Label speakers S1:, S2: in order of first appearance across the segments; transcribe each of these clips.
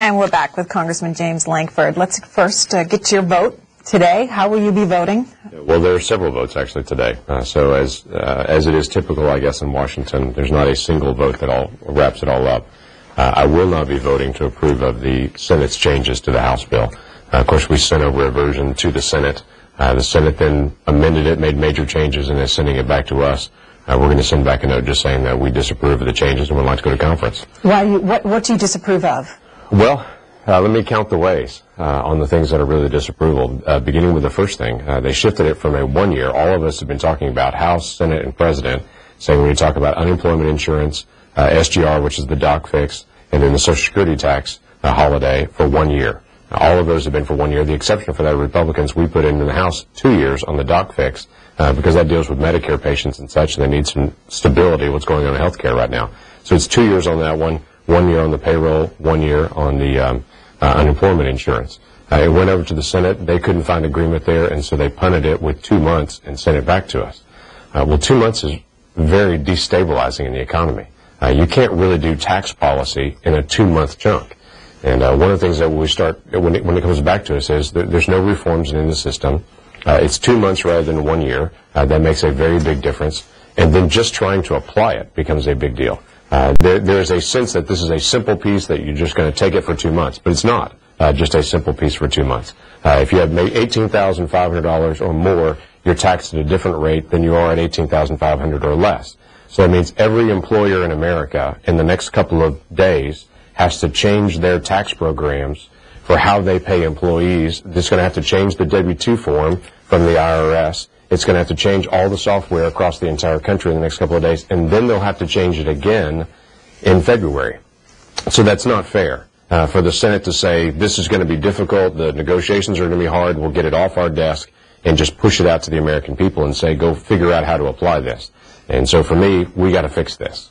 S1: And we're back with Congressman James Lankford. Let's first get to your vote today. How will you be voting?
S2: Well, there are several votes actually today. So as it is typical, I guess, in Washington, there's not a single vote that all wraps it all up. I will not be voting to approve of the Senate's changes to the House bill. Of course, we sent over a version to the Senate. The Senate then amended it, made major changes, and is sending it back to us. We're going to send back a note just saying that we disapprove of the changes and would like to go to conference.
S1: What do you disapprove of?
S2: Well, let me count the ways on the things that are really disapproval. Beginning with the first thing, they shifted it from a 1 year. All of us have been talking about House, Senate, and President, saying when you talk about unemployment insurance, SGR, which is the doc fix, and then the Social Security tax holiday for 1 year. All of those have been for 1 year. The exception for that, Republicans, we put in the House 2 years on the doc fix because that deals with Medicare patients and such, and they need some stability, what's going on in health care right now. So it's 2 years on that one. 1 year on the payroll, 1 year on the unemployment insurance. It went over to the Senate. They couldn't find agreement there, and so they punted it with 2 months and sent it back to us. Well, 2 months is very destabilizing in the economy. You can't really do tax policy in a 2-month chunk. And one of the things that we start, when it comes back to us, is that there's no reforms in the system. It's 2 months rather than 1 year. That makes a very big difference. And then just trying to apply it becomes a big deal. There is a sense that this is a simple piece that you're just going to take it for 2 months, but it's not just a simple piece for 2 months. If you have $18,500 or more, you're taxed at a different rate than you are at $18,500 or less. So that means every employer in America in the next couple of days has to change their tax programs for how they pay employees. It's going to have to change the W-2 form from the IRS. It's going to have to change all the software across the entire country in the next couple of days, and then they'll have to change it again in February. So that's not fair for the Senate to say this is going to be difficult, the negotiations are going to be hard, we'll get it off our desk and just push it out to the American people and say go figure out how to apply this. And so for me, we got to fix this.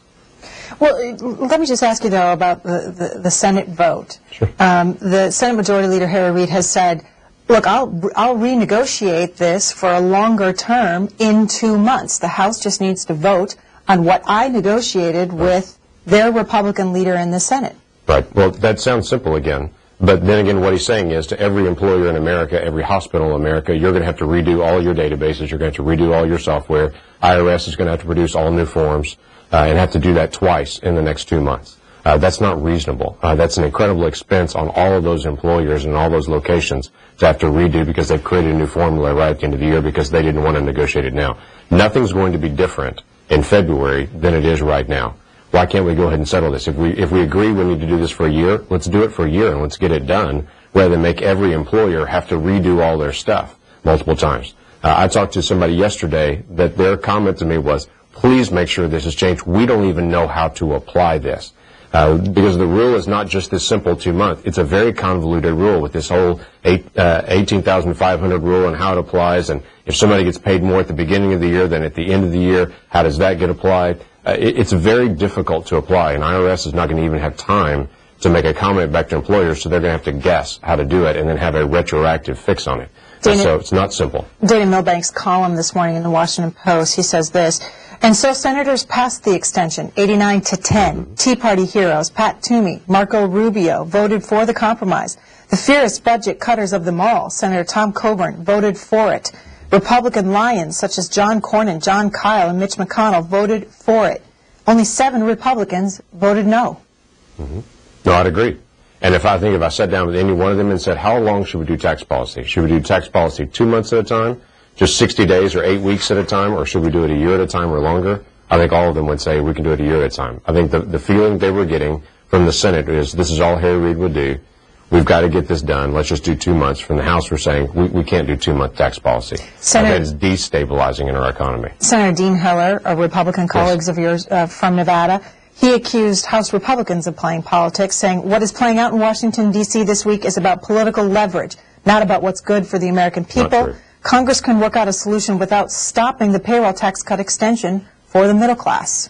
S1: Well, let me just ask you, though, about the Senate vote.
S2: Sure.
S1: The Senate Majority Leader Harry Reid has said, look, I'll renegotiate this for a longer term in 2 months. The House just needs to vote on what I negotiated with their Republican leader in the Senate.
S2: Right. Well, that sounds simple again. But then again, what he's saying is to every employer in America, every hospital in America, you're going to have to redo all your databases. You're going to have to redo all your software. IRS is going to have to produce all new forms and have to do that twice in the next 2 months. That's not reasonable. That's an incredible expense on all of those employers and all those locations to have to redo because they've created a new formula right at the end of the year because they didn't want to negotiate it now. Nothing's going to be different in February than it is right now. Why can't we go ahead and settle this? If we agree we need to do this for a year, let's do it for a year and let's get it done rather than make every employer have to redo all their stuff multiple times. I talked to somebody yesterday that their comment to me was, please make sure this is changed. We don't even know how to apply this. Because the rule is not just this simple 2 month. It's a very convoluted rule with this whole 18,500 rule and how it applies. And if somebody gets paid more at the beginning of the year than at the end of the year, how does that get applied? It's very difficult to apply, and IRS is not going to even have time to make a comment back to employers, so they're going to have to guess how to do it and then have a retroactive fix on it. So it's not simple.
S1: Dana Milbank's column this morning in the Washington Post, he says this, and so senators passed the extension, 89-10. Tea Party heroes, Pat Toomey, Marco Rubio, voted for the compromise. The fiercest budget cutters of them all, Senator Tom Coburn, voted for it. Republican lions such as John Cornyn, John Kyle, and Mitch McConnell voted for it. Only 7 Republicans voted no.
S2: No, I'd agree. And if I sat down with any one of them and said, how long should we do tax policy? Should we do tax policy 2 months at a time, just 60 days or 8 weeks at a time, or should we do it a year at a time or longer? I think all of them would say we can do it a year at a time. I think the feeling they were getting from the Senate is this is all Harry Reid would do. We've got to get this done. Let's just do 2 months. From the House, we're saying we can't do 2 month tax policy. That is destabilizing in our economy.
S1: Senator Dean Heller, a Republican colleague of yours from Nevada, he accused House Republicans of playing politics, saying what is playing out in Washington, D.C. this week is about political leverage, not about what's good for the American people. Congress can work out a solution without stopping the payroll tax cut extension for the middle class.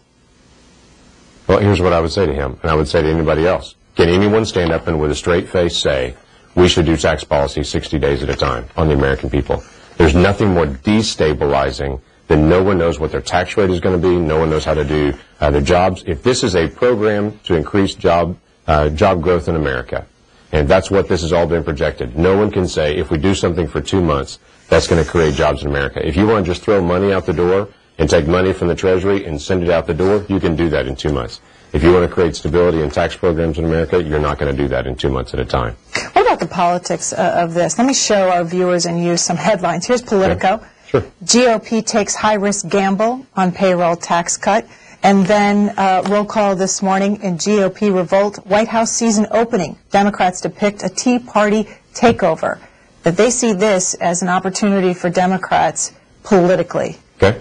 S2: Well, here's what I would say to him, and I would say to anybody else. Can anyone stand up and with a straight face say, we should do tax policy 60 days at a time on the American people? There's nothing more destabilizing than no one knows what their tax rate is going to be, no one knows how to do their jobs. If this is a program to increase job growth in America, And that's what this has all been projected. No one can say if we do something for 2 months, that's going to create jobs in America. If you want to just throw money out the door and take money from the Treasury and send it out the door, you can do that in 2 months. If you want to create stability in tax programs in America, you're not going to do that in 2 months at a time.
S1: What about the politics of this? Let me show our viewers and you some headlines. Here's Politico.
S2: Okay. Sure.
S1: GOP takes high-risk gamble on payroll tax cut. And then roll call this morning in GOP revolt. White House season opening. Democrats depict a Tea Party takeover. That they see this as an opportunity for Democrats politically.
S2: Okay.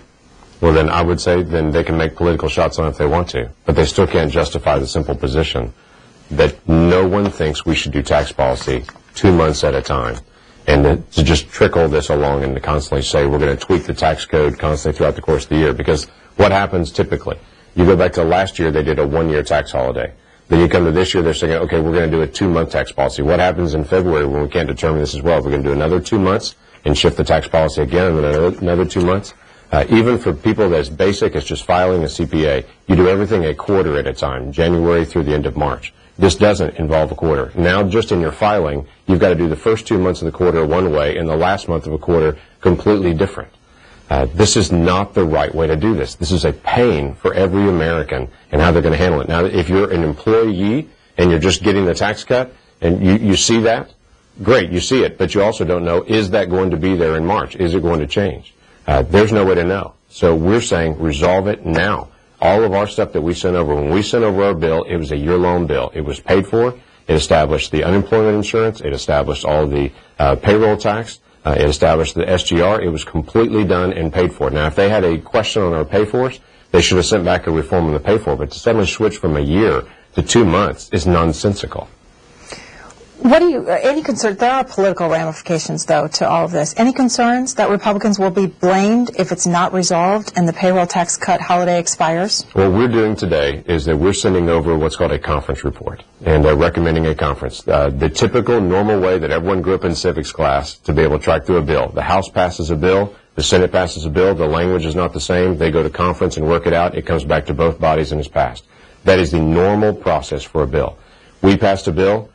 S2: Well, then I would say then they can make political shots on it if they want to. But they still can't justify the simple position that no one thinks we should do tax policy 2 months at a time. And to just trickle this along and to constantly say we're going to tweak the tax code constantly throughout the course of the year. Because what happens typically? You go back to last year, they did a 1-year tax holiday. Then you come to this year, they're saying, okay, we're going to do a 2-month tax policy. What happens in February when we can't determine this as well? We're going to do another 2 months and shift the tax policy again and then another 2 months. Even for people that's basic as just filing a CPA, you do everything a quarter at a time, January through the end of March. This doesn't involve a quarter. Now, just in your filing, you've got to do the first 2 months of the quarter one way and the last month of a quarter completely different. This is not the right way to do this. This is a pain for every American and how they're going to handle it. Now, if you're an employee and you're just getting the tax cut and you see that, great, you see it, but you also don't know, is that going to be there in March? Is it going to change? There's no way to know. So we're saying resolve it now. All of our stuff that we sent over, when we sent over our bill, it was a year-long bill. It was paid for. It established the unemployment insurance. It established all the payroll tax. It established the SGR. It was completely done and paid for. Now, if they had a question on our pay-fors, they should have sent back a reform on the pay-for. But to suddenly switch from a year to 2 months is nonsensical.
S1: What do you, any concern, there are political ramifications, though, to all of this. Any concerns that Republicans will be blamed if it's not resolved and the payroll tax cut holiday expires?
S2: What we're doing today is that we're sending over what's called a conference report and recommending a conference. The typical normal way that everyone grew up in civics class to be able to track through a bill. The House passes a bill, the Senate passes a bill, the language is not the same, they go to conference and work it out, it comes back to both bodies and is passed. That is the normal process for a bill. We passed a bill,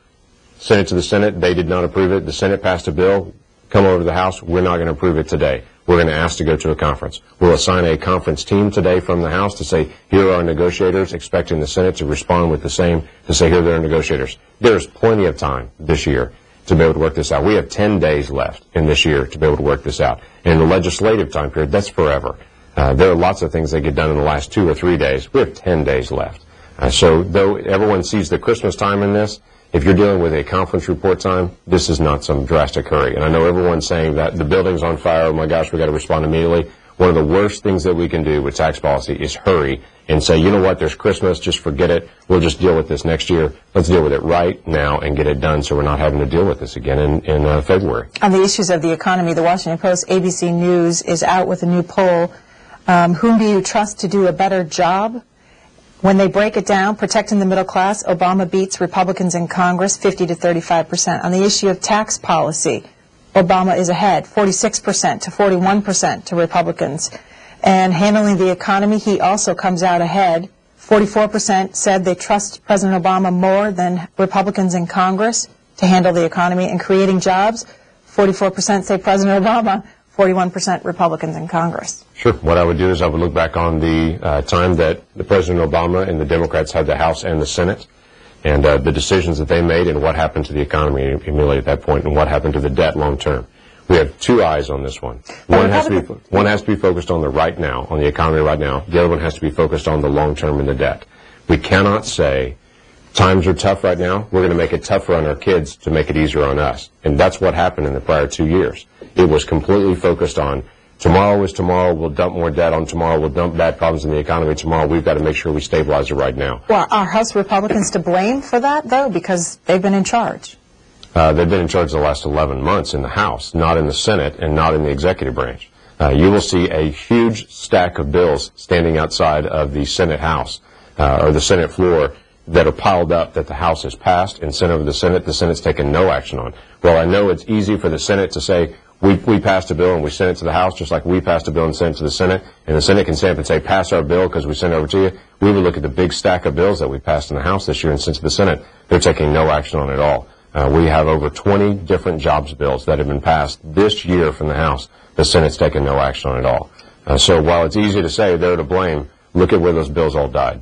S2: sent it to the Senate, they did not approve it. The Senate passed a bill, come over to the House, we're not going to approve it today. We're going to ask to go to a conference. We'll assign a conference team today from the House to say, here are our negotiators, expecting the Senate to respond with the same, to say, here are our negotiators. There's plenty of time this year to be able to work this out. We have 10 days left in this year to be able to work this out. And in the legislative time period, that's forever. There are lots of things that get done in the last 2 or 3 days. We have 10 days left. So though everyone sees the Christmas time in this, if you're dealing with a conference report time, this is not some drastic hurry. And I know everyone's saying that the building's on fire, oh my gosh, we've got to respond immediately. One of the worst things that we can do with tax policy is hurry and say, you know what, there's Christmas, just forget it. We'll just deal with this next year. Let's deal with it right now and get it done so we're not having to deal with this again in February.
S1: On the issues of the economy, the Washington Post, ABC News is out with a new poll. Whom do you trust to do a better job? When they break it down, protecting the middle class, Obama beats Republicans in Congress 50 to 35%. On the issue of tax policy, Obama is ahead, 46% to 41% to Republicans. And handling the economy, he also comes out ahead. 44% said they trust President Obama more than Republicans in Congress to handle the economy and creating jobs. 44% say President Obama, 41% Republicans in Congress.
S2: Sure. What I would do is I would look back on the time that the President Obama and the Democrats had the House and the Senate and the decisions that they made and what happened to the economy immediately at that point and what happened to the debt long term. We have two eyes on this one. One has to be focused on the right now, on the economy right now. The other one has to be focused on the long term and the debt. We cannot say times are tough right now. We're going to make it tougher on our kids to make it easier on us. And that's what happened in the prior 2 years. It was completely focused on tomorrow is tomorrow, we'll dump more debt on tomorrow, we'll dump bad problems in the economy tomorrow. We've got to make sure we stabilize it right now.
S1: Well, are House Republicans to blame for that, though, because they've been in charge?
S2: They've been in charge the last 11 months in the House, not in the Senate and not in the executive branch. You will see a huge stack of bills standing outside of the Senate House or the Senate floor that are piled up that the House has passed and sent over to the Senate. The Senate's taken no action on. Well, I know it's easy for the Senate to say, we passed a bill and we sent it to the House just like we passed a bill and sent it to the Senate, and the Senate can stand up and say, pass our bill because we sent it over to you. We would look at the big stack of bills that we passed in the House this year and sent to the Senate. They're taking no action on it at all. We have over 20 different jobs bills that have been passed this year from the House. The Senate's taken no action on at all. So while it's easy to say they're to blame, look at where those bills all died.